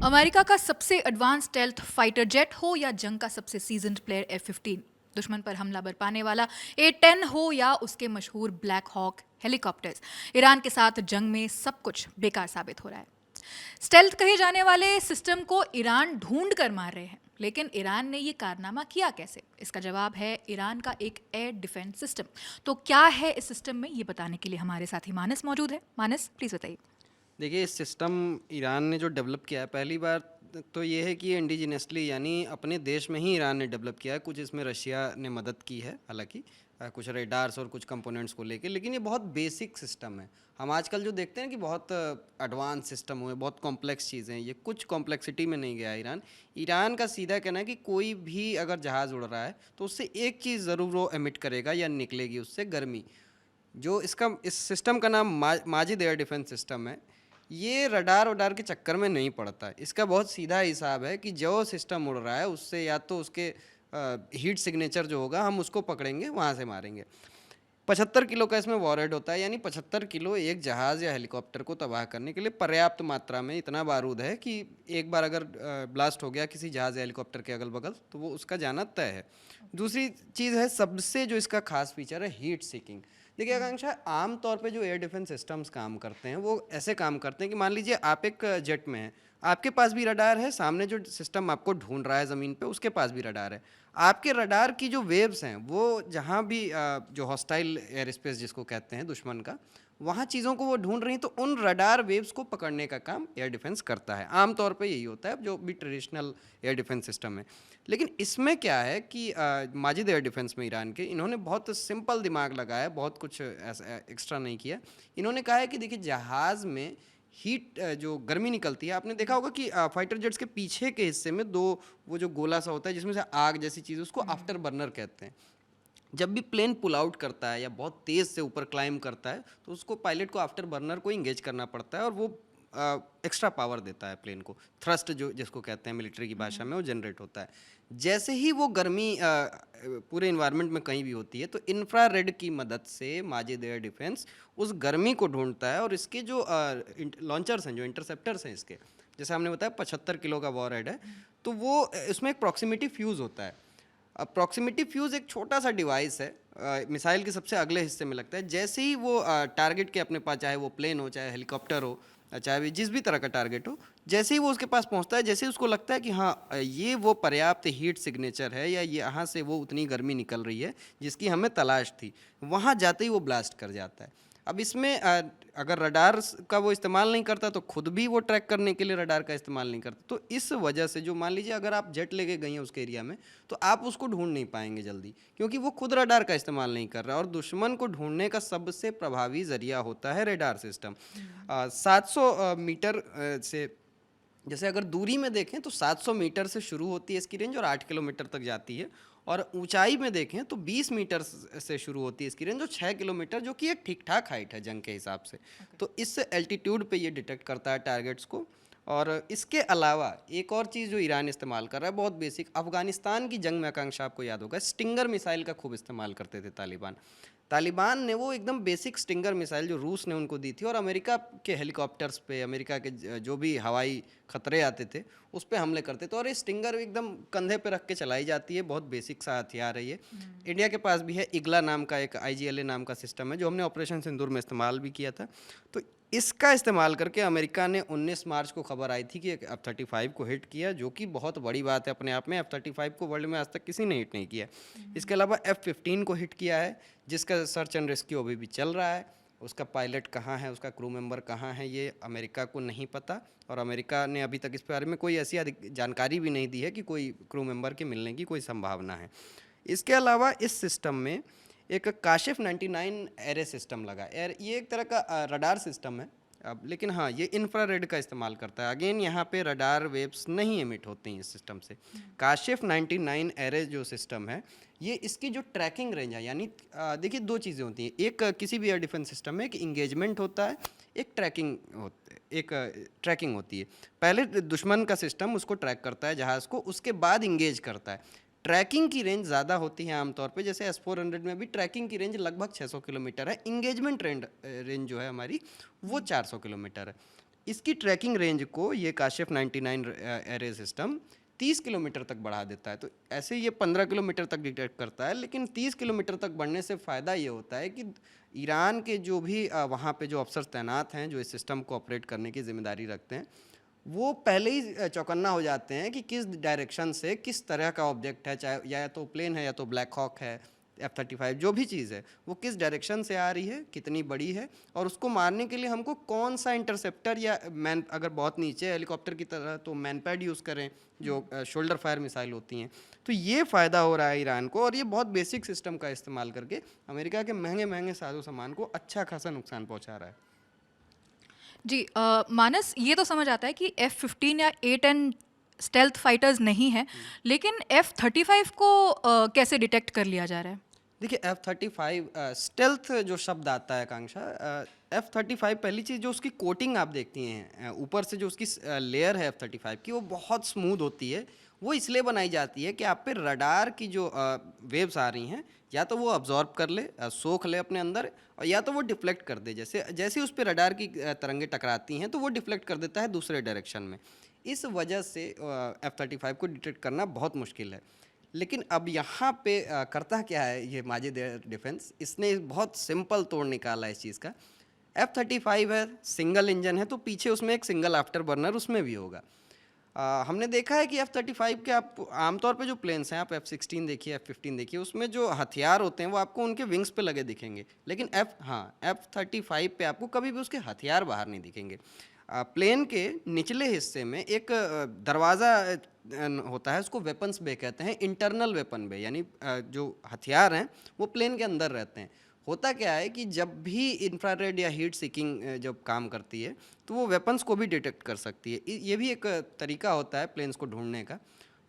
America का सबसे advance stealth fighter jet हो या जंग का सबसे सीजन्ड प्लेयर F-15, दुश्मन पर हमला बरपाने वाला A-10 हो या उसके मशहूर ब्लैक हॉक हेलीकॉप्टर्स, ईरान के साथ जंग में सब कुछ बेकार साबित हो रहा है। स्टेल्थ कहे जाने वाले सिस्टम को ईरान ढूंढ कर मार रहे हैं, लेकिन ईरान ने ये कारनामा किया कैसे? इसका जवाब है ईरान का एक एयर डिफेंस सिस्टम। तो क्या है इस सिस्टम में, ये बताने के लिए हमारे साथी मानस मौजूद है। मानस, प्लीज बताइए। देखिए, इस सिस्टम ईरान ने जो डेवलप किया है, पहली बार तो ये है कि ये इंडिजिनसली यानी अपने देश में ही ईरान ने डेवलप किया है। कुछ इसमें रशिया ने मदद की है, हालांकि कुछ रेडार्स और कुछ कंपोनेंट्स को लेके, लेकिन ये बहुत बेसिक सिस्टम है। हम आजकल जो देखते हैं कि बहुत एडवांस सिस्टम हुए, बहुत कॉम्प्लेक्स चीज़ें हैं, ये कुछ कॉम्प्लेक्सिटी में नहीं गया ईरान। ईरान का सीधा कहना है कि कोई भी अगर जहाज़ उड़ रहा है तो उससे एक चीज़ ज़रूर वो एमिट करेगा या निकलेगी उससे, गर्मी। जो इसका इस सिस्टम का नाम माजिद एयर डिफेंस सिस्टम है। ये रडार वडार के चक्कर में नहीं पड़ता है। इसका बहुत सीधा हिसाब है कि जो सिस्टम उड़ रहा है उससे या तो उसके हीट सिग्नेचर जो होगा हम उसको पकड़ेंगे, वहाँ से मारेंगे। 75 किलो का इसमें वॉरहेड होता है, यानी 75 किलो एक जहाज़ या हेलीकॉप्टर को तबाह करने के लिए पर्याप्त मात्रा में इतना बारूद है कि एक बार अगर ब्लास्ट हो गया किसी जहाज़ या हेलीकॉप्टर के अगल बगल तो वो उसका जाना तय है। दूसरी चीज़ है, सबसे जो इसका खास फीचर है, हीट सीकिंग। देखिए आकांक्षा, आम तौर पे जो एयर डिफेंस सिस्टम्स काम करते हैं वो ऐसे काम करते हैं कि मान लीजिए आप एक जेट में हैं, आपके पास भी रडार है, सामने जो सिस्टम आपको ढूंढ रहा है ज़मीन पे उसके पास भी रडार है। आपके रडार की जो वेव्स हैं वो जहाँ भी जो हॉस्टाइल एयर स्पेस जिसको कहते हैं दुश्मन का, वहाँ चीज़ों को वो ढूंढ रही हैं, तो उन रडार वेव्स को पकड़ने का काम एयर डिफेंस करता है। आम तौर पे यही होता है जो भी ट्रेडिशनल एयर डिफेंस सिस्टम है। लेकिन इसमें क्या है कि माजिद एयर डिफेंस में ईरान के इन्होंने बहुत सिंपल दिमाग लगाया, बहुत कुछ ऐसा एक्स्ट्रा नहीं किया। इन्होंने कहा है कि देखिए, जहाज़ में हीट जो गर्मी निकलती है, आपने देखा होगा कि फाइटर जेट्स के पीछे के हिस्से में दो वो जो गोला सा होता है जिसमें से आग जैसी चीज़, उसको आफ्टर बर्नर कहते हैं। जब भी प्लेन पुल आउट करता है या बहुत तेज़ से ऊपर क्लाइम करता है तो उसको पायलट को आफ्टर बर्नर को इंगेज करना पड़ता है और वो एक्स्ट्रा पावर देता है प्लेन को। थ्रस्ट जो जिसको कहते हैं मिलिट्री की भाषा में, वो जनरेट होता है। जैसे ही वो गर्मी पूरे इन्वायरमेंट में कहीं भी होती है तो इंफ्रारेड की मदद से माजिद एयर डिफेंस उस गर्मी को ढूंढता है और इसके जो लॉन्चर्स हैं, जो इंटरसेप्टर्स हैं इसके, जैसे हमने बताया 75 किलो का वॉरहेड है, तो वो उसमें एक प्रॉक्सिमिटी फ्यूज़ होता है। अब प्रॉक्सिमिटी फ्यूज़ एक छोटा सा डिवाइस है, मिसाइल के सबसे अगले हिस्से में लगता है। जैसे ही वो टारगेट के अपने पास, चाहे वो प्लेन हो, चाहे हेलीकॉप्टर हो, चाहे भी जिस भी तरह का टारगेट हो, जैसे ही वो उसके पास पहुंचता है, जैसे ही उसको लगता है कि हाँ ये वो पर्याप्त हीट सिग्नेचर है या ये यहाँ से वो उतनी गर्मी निकल रही है जिसकी हमें तलाश थी, वहाँ जाते ही वो ब्लास्ट कर जाता है। अब इसमें अगर रडार का वो इस्तेमाल नहीं करता तो खुद भी वो ट्रैक करने के लिए रडार का इस्तेमाल नहीं करता। तो इस वजह से जो मान लीजिए अगर आप जेट लेके गई हैं उसके एरिया में, तो आप उसको ढूंढ नहीं पाएंगे जल्दी, क्योंकि वो खुद रडार का इस्तेमाल नहीं कर रहा। और दुश्मन को ढूंढने का सबसे प्रभावी जरिया होता है रडार सिस्टम। 700 मीटर से, जैसे अगर दूरी में देखें तो 700 मीटर से शुरू होती है इसकी रेंज और 8 किलोमीटर तक जाती है। और ऊंचाई में देखें तो 20 मीटर से शुरू होती है इसकी रेंज और 6 किलोमीटर, जो कि एक ठीक ठाक हाइट है जंग के हिसाब से। तो इस एल्टीट्यूड पे ये डिटेक्ट करता है टारगेट्स को। और इसके अलावा एक और चीज़ जो ईरान इस्तेमाल कर रहा है, बहुत बेसिक, अफगानिस्तान की जंग में आकांक्षा आपको याद होगा, स्टिंगर मिसाइल का खूब इस्तेमाल करते थे तालिबान। तालिबान ने वो एकदम बेसिक स्टिंगर मिसाइल जो रूस ने उनको दी थी, और अमेरिका के हेलीकॉप्टर्स पे, अमेरिका के जो भी हवाई खतरे आते थे उस पर हमले करते थे। और ये स्टिंगर एकदम कंधे पे रख के चलाई जाती है, बहुत बेसिक सा हथियार है ये। इंडिया के पास भी है, इगला नाम का एक IGLA नाम का सिस्टम है जो हमने ऑपरेशन सिंदूर में इस्तेमाल भी किया था। तो इसका इस्तेमाल करके अमेरिका ने 19 मार्च को खबर आई थी कि एक F-35 को हिट किया, जो कि बहुत बड़ी बात है अपने आप में। F-35 को वर्ल्ड में आज तक किसी ने हिट नहीं किया। इसके अलावा F-15 को हिट किया है, जिसका सर्च एंड रेस्क्यू अभी भी चल रहा है। उसका पायलट कहाँ है, उसका क्रू मेंबर कहाँ है, ये अमेरिका को नहीं पता। और अमेरिका ने अभी तक इस बारे में कोई ऐसी जानकारी भी नहीं दी है कि कोई क्रू मेंबर के मिलने की कोई संभावना है। इसके अलावा इस सिस्टम में एक काशिफ 99 एरे सिस्टम लगा। ये एक तरह का रडार सिस्टम है। अब लेकिन हाँ, ये इंफ्रारेड का इस्तेमाल करता है। अगेन यहाँ पे रडार वेव्स नहीं एमिट होती हैं इस सिस्टम से। काशिफ 99 एरे जो सिस्टम है, ये इसकी जो ट्रैकिंग रेंज है, यानी देखिए दो चीज़ें होती हैं। एक किसी भी एयर डिफेंस सिस्टम में एक इंगेजमेंट होता है, एक ट्रैकिंग होती है। पहले दुश्मन का सिस्टम उसको ट्रैक करता है, जहाज़ को, उसके बाद इंगेज करता है। ट्रैकिंग की रेंज ज़्यादा होती है आमतौर पे, जैसे S-400 में भी ट्रैकिंग की रेंज लगभग 600 किलोमीटर है। इंगेजमेंट रेंज जो है हमारी वो 400 किलोमीटर है। इसकी ट्रैकिंग रेंज को ये काशिफ 99 एरे सिस्टम 30 किलोमीटर तक बढ़ा देता है। तो ऐसे ये 15 किलोमीटर तक डिटेक्ट करता है, लेकिन 30 किलोमीटर तक बढ़ने से फ़ायदा ये होता है कि ईरान के जो भी वहाँ पे जो अफसर तैनात हैं जो इस सिस्टम को ऑपरेट करने की जिम्मेदारी रखते हैं, वो पहले ही चौकन्ना हो जाते हैं कि किस डायरेक्शन से किस तरह का ऑब्जेक्ट है, चाहे या तो प्लेन है या तो ब्लैक हॉक है, F-35 जो भी चीज़ है वो किस डायरेक्शन से आ रही है, कितनी बड़ी है, और उसको मारने के लिए हमको कौन सा इंटरसेप्टर या मैन, अगर बहुत नीचे है हेलीकॉप्टर की तरह तो मैनपैड यूज़ करें जो शोल्डर फायर मिसाइल होती हैं। तो ये फ़ायदा हो रहा है ईरान को, और ये बहुत बेसिक सिस्टम का इस्तेमाल करके अमेरिका के महंगे महंगे साजो सामान को अच्छा खासा नुकसान पहुँचा रहा है। जी मानस, ये तो समझ आता है कि F-15 या A-10 स्टेल्थ फाइटर्स नहीं है, लेकिन F-35 को कैसे डिटेक्ट कर लिया जा रहा है? देखिए F-35 स्टेल्थ जो शब्द आता है आकांक्षा, F-35 पहली चीज़ जो उसकी कोटिंग आप देखती हैं ऊपर से जो उसकी लेयर है F-35 की, वो बहुत स्मूथ होती है। वो इसलिए बनाई जाती है कि आप पे रडार की जो वेव्स आ रही हैं, या तो वो अब्जॉर्ब कर ले, सोख ले अपने अंदर, और या तो वो डिफ्लेक्ट कर दे। जैसे जैसे उस पर रडार की तरंगें टकराती हैं तो वो डिफ्लेक्ट कर देता है दूसरे डायरेक्शन में। इस वजह से F-35 को डिटेक्ट करना बहुत मुश्किल है। लेकिन अब यहाँ पे करता क्या है ये माजिद एयर डिफेंस, इसने बहुत सिंपल तोड़ निकाला है इस चीज़ का। F-35 है, सिंगल इंजन है, तो पीछे उसमें एक सिंगल आफ्टर बर्नर उसमें भी होगा। हमने देखा है कि F-35 के आप आमतौर पे जो प्लेन्स हैं, आप F-16 देखिए, F-15 देखिए, उसमें जो हथियार होते हैं वो आपको उनके विंग्स पे लगे दिखेंगे, लेकिन F-35 पे आपको कभी भी उसके हथियार बाहर नहीं दिखेंगे। प्लेन के निचले हिस्से में एक दरवाज़ा होता है, उसको वेपन्स बे कहते हैं, इंटरनल वेपन बे, यानी जो हथियार हैं वो प्लेन के अंदर रहते हैं। होता क्या है कि जब भी इंफ्रारेड या हीट सीकिंग जब काम करती है तो वो वेपन्स को भी डिटेक्ट कर सकती है। ये भी एक तरीका होता है प्लेन्स को ढूंढने का।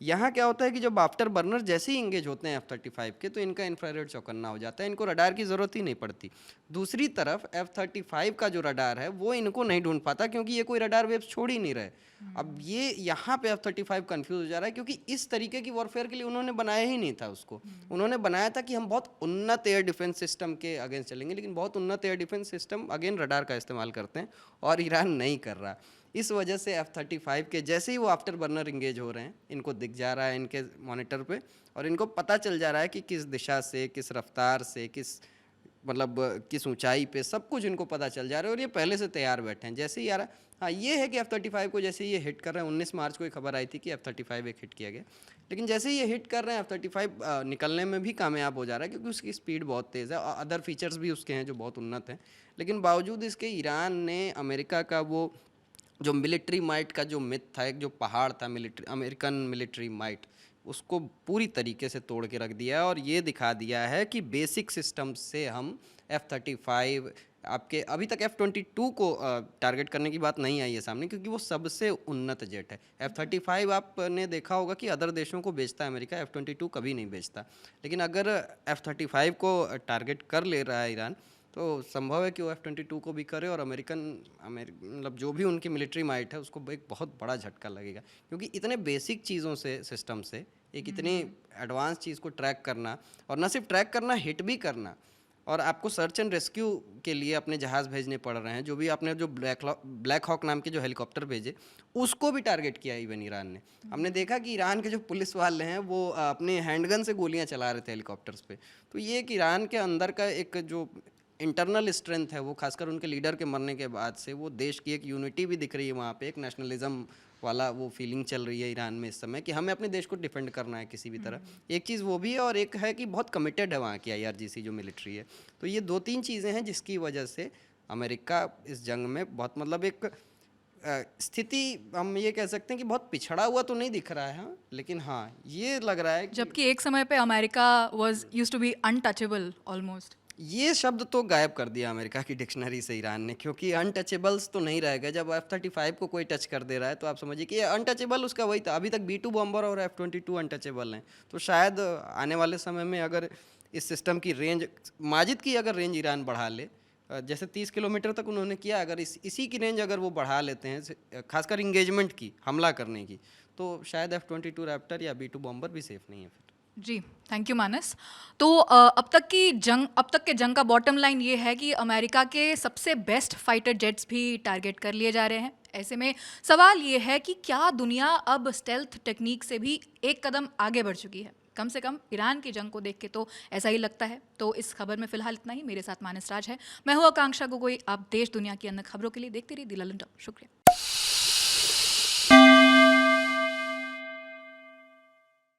यहाँ क्या होता है कि जब आफ्टर बर्नर जैसे ही इंगेज होते हैं F-35 के, तो इनका इंफ्रारेड चौकन्ना हो जाता है, इनको रडार की ज़रूरत ही नहीं पड़ती। दूसरी तरफ F-35 का जो रडार है वो इनको नहीं ढूंढ पाता, क्योंकि ये कोई रडार वेव्स छोड़ ही नहीं रहे। अब ये यहाँ पे F-35 कंफ्यूज हो जा रहा है, क्योंकि इस तरीके की वॉरफेयर के लिए उन्होंने बनाया ही नहीं था उसको। उन्होंने बनाया था कि हम बहुत उन्नत एयर डिफेंस सिस्टम के अगेंस्ट चलेंगे, लेकिन बहुत उन्नत air defence system again radar का इस्तेमाल करते हैं, और ईरान नहीं कर रहा। इस वजह से F-35 के जैसे ही वो आफ्टर बर्नर इंगेज हो रहे हैं, इनको दिख जा रहा है इनके मॉनिटर पे, और इनको पता चल जा रहा है कि किस दिशा से, किस रफ्तार से, किस ऊंचाई पे, सब कुछ इनको पता चल जा रहा है, और ये पहले से तैयार बैठे हैं। जैसे ही आ रहा, हाँ ये है कि F-35 को जैसे ही ये हिट कर रहे हैं, 19 मार्च को एक खबर आई थी कि F-35 एक हिट किया गया, लेकिन जैसे ही ये हिट कर रहे हैं F-35 निकलने में भी कामयाब हो जा रहा है, क्योंकि उसकी स्पीड बहुत तेज़ है, और अदर फीचर्स भी उसके हैं जो बहुत उन्नत हैं। लेकिन बावजूद इसके ईरान ने अमेरिका का वो जो मिलिट्री माइट का जो मिथ था, एक जो पहाड़ था मिलिट्री, अमेरिकन मिलिट्री माइट, उसको पूरी तरीके से तोड़ के रख दिया है, और ये दिखा दिया है कि बेसिक सिस्टम से हम F-35, आपके अभी तक F-22 को टारगेट करने की बात नहीं आई है सामने, क्योंकि वो सबसे उन्नत जेट है। F-35 आपने देखा होगा कि अदर देशों को बेचता है अमेरिका, F-22 कभी नहीं बेचता। लेकिन अगर F-35 को टारगेट कर ले रहा है ईरान, तो संभव है कि वो F-22 को भी करे, और मतलब जो भी उनकी मिलिट्री माइट है उसको एक बहुत बड़ा झटका लगेगा, क्योंकि इतने बेसिक चीज़ों से, सिस्टम से एक इतनी एडवांस चीज़ को ट्रैक करना, और न सिर्फ ट्रैक करना, हिट भी करना, और आपको सर्च एंड रेस्क्यू के लिए अपने जहाज़ भेजने पड़ रहे हैं। जो भी आपने जो ब्लैक हॉक नाम के जो हेलीकॉप्टर भेजे, उसको भी टारगेट किया इवन ईरान ने। हमने देखा कि ईरान के जो पुलिस वाले हैं वो अपने हैंडगन से गोलियां चला रहे थे हेलीकॉप्टर्स पे। तो ये एक ईरान के अंदर का एक जो इंटरनल स्ट्रेंथ है, वो खासकर उनके लीडर के मरने के बाद से, वो देश की एक यूनिटी भी दिख रही है वहाँ पे, एक नेशनलिज्म वाला वो फीलिंग चल रही है ईरान में इस समय, कि हमें अपने देश को डिफेंड करना है किसी भी तरह। एक चीज़ वो भी है, और एक है कि बहुत कमिटेड है वहाँ की IRGC जो मिलिट्री है। तो ये 2-3 चीज़ें हैं जिसकी वजह से अमेरिका इस जंग में बहुत, मतलब एक स्थिति हम ये कह सकते हैं कि बहुत पिछड़ा हुआ तो नहीं दिख रहा है, हाँ, लेकिन हाँ ये लग रहा है कि जबकि एक समय पे America was used to be untouchable almost. ये शब्द तो गायब कर दिया अमेरिका की डिक्शनरी से ईरान ने, क्योंकि अनटचेबल्स तो नहीं रहेगा। जब F-35 को कोई टच कर दे रहा है तो आप समझिए कि अनटचेबल उसका वही था। अभी तक B-2 बॉम्बर और F-22 अनटचेबल हैं, तो शायद आने वाले समय में अगर इस सिस्टम की रेंज, माजिद की अगर रेंज ईरान बढ़ा ले, जैसे 30 किलोमीटर तक उन्होंने किया, अगर इसी की रेंज अगर वो बढ़ा लेते हैं, खासकर इंगेजमेंट की, हमला करने की, तो शायद F-22 रैप्टर या B-2 बॉम्बर भी सेफ नहीं है फिर। जी, थैंक यू मानस। तो अब तक के जंग का बॉटम लाइन ये है कि अमेरिका के सबसे बेस्ट फाइटर जेट्स भी टारगेट कर लिए जा रहे हैं। ऐसे में सवाल ये है कि क्या दुनिया अब स्टेल्थ टेक्निक से भी एक कदम आगे बढ़ चुकी है? कम से कम ईरान की जंग को देख के तो ऐसा ही लगता है। तो इस खबर में फिलहाल इतना ही। मेरे साथ मानस राज है, मैं हूँ आकांक्षा गोगोई। आप देश दुनिया की अन्य खबरों के लिए देखते रहिए दी ललन टॉप। शुक्रिया।